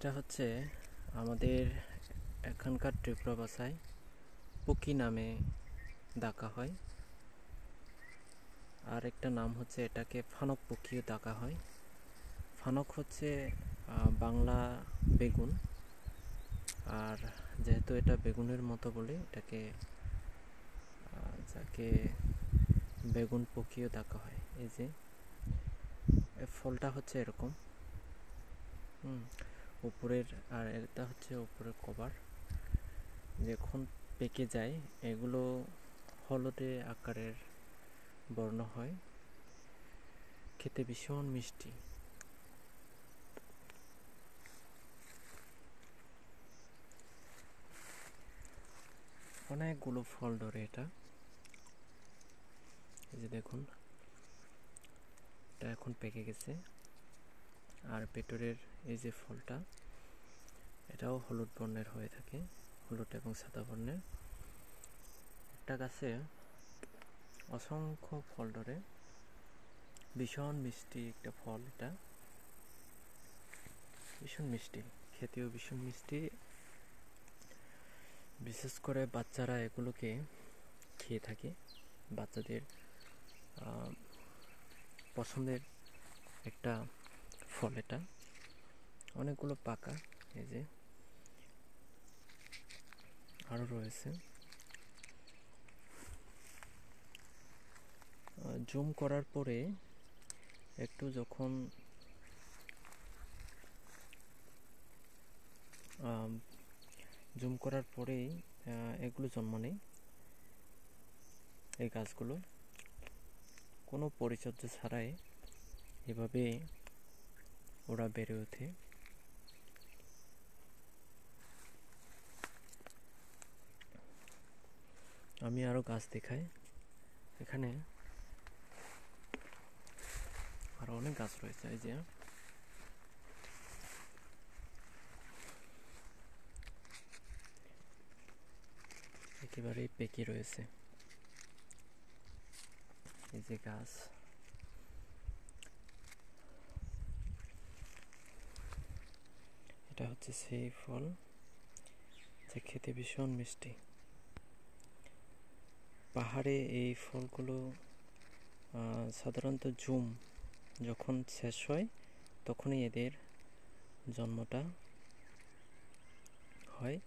এটা হচ্ছে আমাদের এখানকার ত্রিপুরা ভাষায় পুকি নামে ডাকা হয়। আর একটা নাম হচ্ছে এটাকে ফানক পুকিও ডাকা হয়। ফানক হচ্ছে বাংলা বেগুন, আর যেহেতু এটা বেগুনের মতো বলে এটাকে যাকে বেগুন পুকিও ডাকা হয়। এই যে ফলটা হচ্ছে এরকম উপরের, আর এটা হচ্ছে উপরের কভার। যখন পেকে যায় এগুলো হলদে আকারের বর্ণ হয়, খেতে ভীষণ মিষ্টি। অনেকগুলো ফল ধরে এটা, এই যে দেখুন এটা এখন পেকে গেছে। আর ভেতরের এই যে ফলটা এটাও হলুদ বর্ণের হয়ে থাকে, হলুদ এবং সাদা বর্ণের। একটা গাছে অসংখ্য ফল ধরে, ভীষণ মিষ্টি একটা ফল। এটা ভীষণ মিষ্টি, খেতেও ভীষণ মিষ্টি। বিশেষ করে বাচ্চারা এগুলোকে খেয়ে থাকে। বাচ্চাদের পছন্দের একটা ফল এটা। অনেকগুলো পাকা, এই যে আরও রয়েছে। জুম করার পরে একটু যখন জুম করার পরেই এগুলো জন্ম নেয়। এই গাছগুলো কোনো পরিচর্যা ছাড়াই এভাবে ওরা বেড়ে ওঠে। আমি আরও গাছ দেখাই। এখানে আরও অনেক গাছ রয়েছে, এই যে একেবারেই পেকে রয়েছে। এই যে গাছ, এটা হচ্ছে সেই ফল যা খেতে ভীষণ মিষ্টি। পাহাড়ে এই ফলগুলো সাধারণত জুম যখন শেষ হয় তখনই এদের জন্মটা হয়।